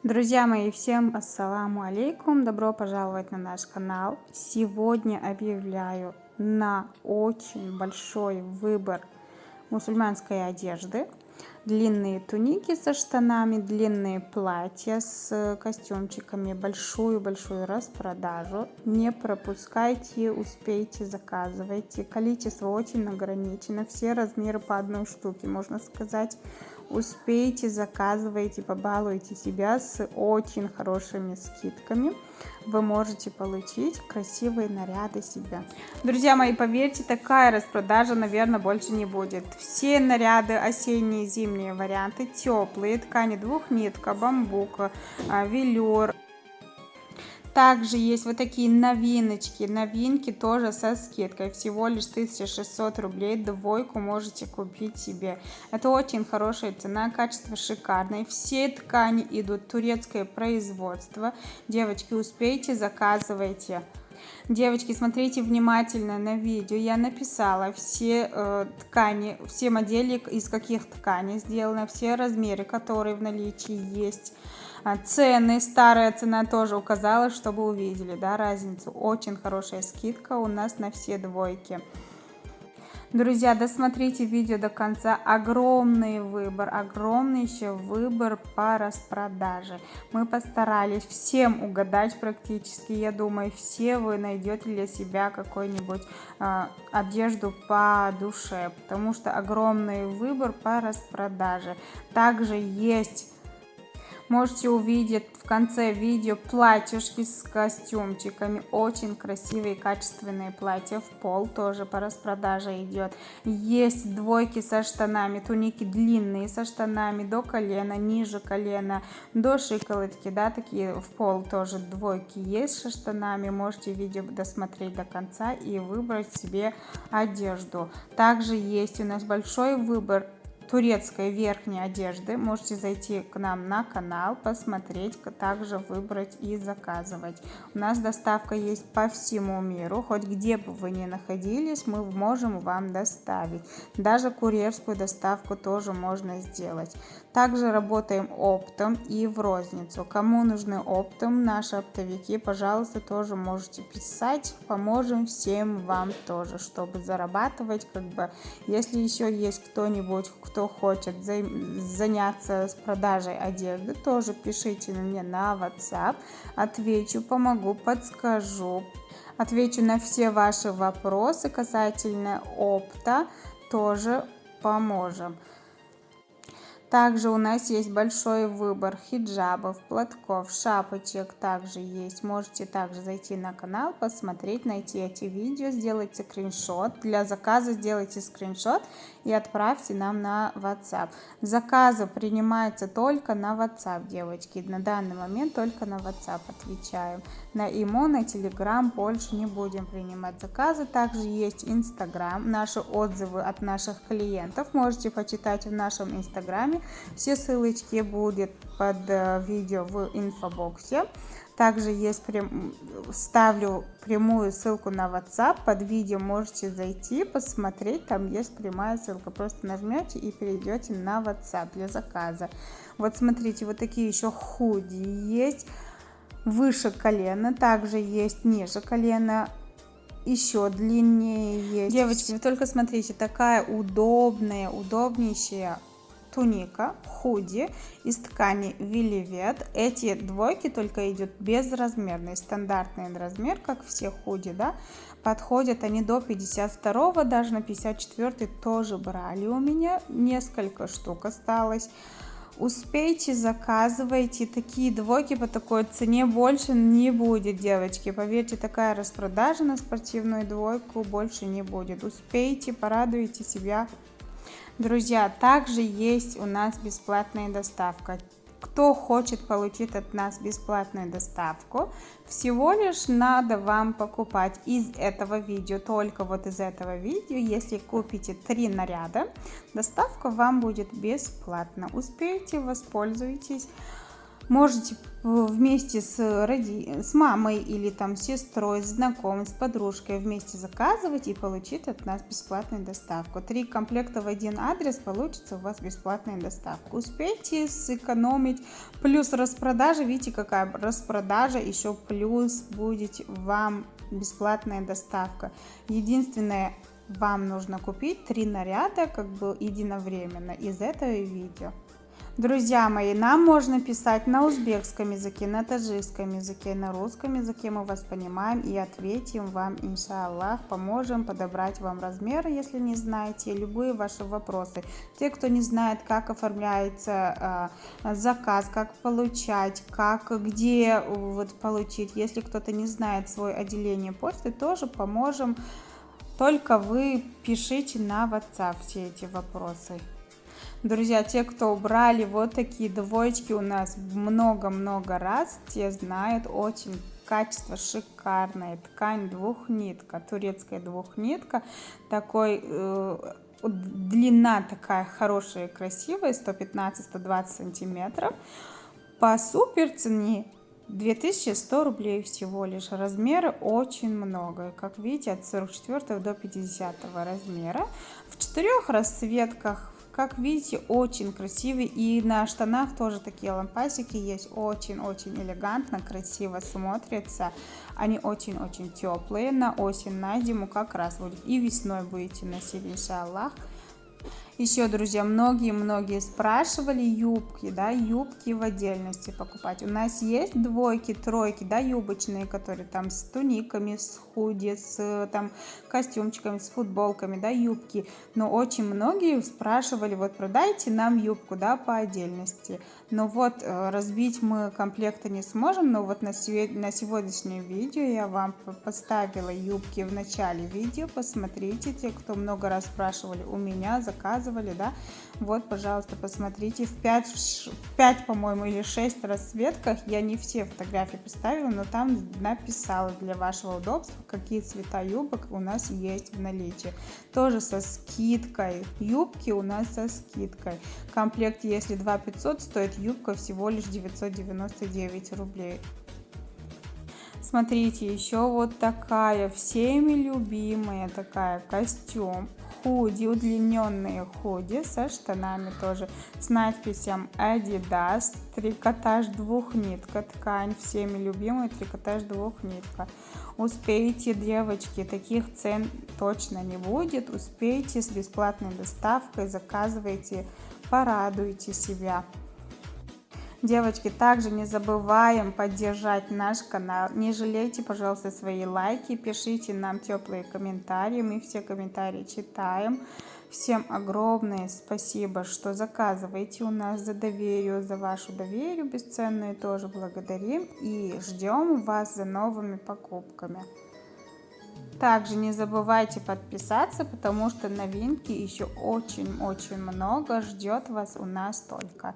Друзья мои, всем ассаламу алейкум, добро пожаловать на наш канал. Сегодня объявляю на очень большой выбор мусульманской одежды. Длинные туники со штанами, длинные платья с костюмчиками, большую-большую распродажу. Не пропускайте, успейте, заказывайте. Количество очень ограничено, все размеры по одной штуке, можно сказать. Успейте, заказывайте, побалуйте себя с очень хорошими скидками. Вы можете получить красивые наряды себе. Друзья мои, поверьте, такая распродажа, наверное, больше не будет. Все наряды осенние, зимние варианты, теплые ткани, двухнитка, бамбук, велюр. Также есть вот такие новинки тоже со скидкой, всего лишь 1600 рублей, двойку можете купить себе. Это очень хорошая цена, качество шикарное, все ткани идут турецкое производство. Девочки, успейте, заказывайте. Девочки, смотрите внимательно на видео. Я написала все ткани, все модели, из каких тканей сделаны, все размеры, которые в наличии есть. Цены, старая цена тоже указала, чтобы увидели, да, разницу. Очень хорошая скидка у нас на все двойки. Друзья, досмотрите видео до конца. Огромный еще выбор по распродаже. Мы постарались всем угадать практически. Я думаю, все вы найдете для себя какую-нибудь одежду по душе, потому что огромный выбор по распродаже. Также есть... Можете увидеть в конце видео платьюшки с костюмчиками. Очень красивые качественные платья в пол. Тоже по распродаже идет. Есть двойки со штанами. Туники длинные со штанами до колена, ниже колена, до щиколотки. Да, такие в пол тоже двойки есть со штанами. Можете видео досмотреть до конца и выбрать себе одежду. Также есть у нас большой выбор турецкой верхней одежды. Можете зайти к нам на канал, посмотреть, также выбрать и заказывать. У нас доставка есть по всему миру, хоть где бы вы ни находились, мы можем вам доставить. Даже курьерскую доставку тоже можно сделать. Также работаем оптом и в розницу. Кому нужны оптом, наши оптовики, пожалуйста, тоже можете писать, поможем всем вам тоже, чтобы зарабатывать, если еще есть кто-нибудь, кто хочет заняться с продажей одежды, тоже пишите мне на WhatsApp, отвечу, помогу, подскажу, отвечу на все ваши вопросы касательно опта, тоже поможем. Также у нас есть большой выбор хиджабов, платков, шапочек также есть. Можете также зайти на канал, посмотреть, найти эти видео, сделайте скриншот. Для заказа сделайте скриншот и отправьте нам на WhatsApp. Заказы принимаются только на WhatsApp, девочки. На данный момент только на WhatsApp отвечаем. На ИМО, на Telegram больше не будем принимать заказы. Также есть Instagram, наши отзывы от наших клиентов. Можете почитать в нашем Инстаграме. Все ссылочки будут под видео в инфобоксе. Также есть ставлю прямую ссылку на WhatsApp. Под видео можете зайти, посмотреть. Там есть прямая ссылка. Просто нажмете и перейдете на WhatsApp для заказа. Вот смотрите, вот такие еще худи есть. Выше колена. Также есть ниже колена. Еще длиннее есть. Девочки, вы только смотрите, такая удобнейшая туника, худи из ткани веливет. Эти двойки только идут безразмерные, стандартный размер, как все худи, да. Подходят они до 52, даже на 54 тоже брали у меня. Несколько штук осталось. Успейте, заказывайте. Такие двойки по такой цене больше не будет, девочки. Поверьте, такая распродажа на спортивную двойку больше не будет. Успейте, порадуйте себя. Друзья, также есть у нас бесплатная доставка. Кто хочет получить от нас бесплатную доставку, всего лишь надо вам покупать из этого видео, только вот из этого видео, если купите 3 наряда, доставка вам будет бесплатно. Успейте, воспользуйтесь. Можете вместе с мамой или там с сестрой, с знакомой, с подружкой вместе заказывать и получить от нас бесплатную доставку. 3 комплекта в один адрес, получится у вас бесплатная доставка. Успейте сэкономить. Плюс распродажа, видите, какая распродажа, еще плюс будет вам бесплатная доставка. Единственное, вам нужно купить 3 наряда как бы единовременно из этого видео. Друзья мои, нам можно писать на узбекском языке, на таджикском языке, на русском языке, мы вас понимаем и ответим вам, иншаллах, поможем подобрать вам размеры, если не знаете, любые ваши вопросы. Те, кто не знает, как оформляется заказ, как получать, где получить, если кто-то не знает свое отделение почты, тоже поможем, только вы пишите на WhatsApp все эти вопросы. Друзья, те, кто убрали вот такие двоечки у нас много-много раз, те знают, очень качество шикарное. Ткань двухнитка, турецкая двухнитка, такой длина такая хорошая, красивая, 115-120 сантиметров. По супер цене 2100 рублей всего лишь. Размеры очень много. Как видите, от 44 до 50 размера. В 4 расцветках. Как видите, очень красивый. И на штанах тоже такие лампасики есть. Очень-очень элегантно, красиво смотрятся. Они очень-очень теплые. На осень, на зиму как раз будет. И весной будете носить, иншаллах. Еще, друзья, многие спрашивали юбки, да, юбки в отдельности покупать. У нас есть двойки, тройки, да, юбочные, которые там с туниками, с худи, с там костюмчиками, с футболками, да, юбки. Но очень многие спрашивали, вот продайте нам юбку, да, по отдельности. Но вот разбить мы комплекты не сможем, но вот на сегодняшнее видео я вам поставила юбки в начале видео, посмотрите, те, кто много раз спрашивали у меня, заказывали, да, вот, пожалуйста, посмотрите, в 5 по-моему, или 6 расцветках, я не все фотографии поставила, но там написала для вашего удобства, какие цвета юбок у нас есть в наличии. Тоже со скидкой, юбки у нас со скидкой. Комплект, если 2500 стоит, юбка всего лишь 999 рублей. Смотрите, еще вот такая всеми любимая такая костюм. Худи, удлиненные худи со штанами тоже, с надписью Adidas, трикотаж двухнитка, ткань всеми любимая, трикотаж двухнитка. Успейте, девочки, таких цен точно не будет, успейте с бесплатной доставкой, заказывайте, порадуйте себя. Девочки, также не забываем поддержать наш канал. Не жалейте, пожалуйста, свои лайки. Пишите нам теплые комментарии. Мы все комментарии читаем. Всем огромное спасибо, что заказываете у нас, за доверие, за вашу доверие бесценную тоже благодарим. И ждем вас за новыми покупками. Также не забывайте подписаться, потому что новинки еще очень-очень много ждет вас у нас только.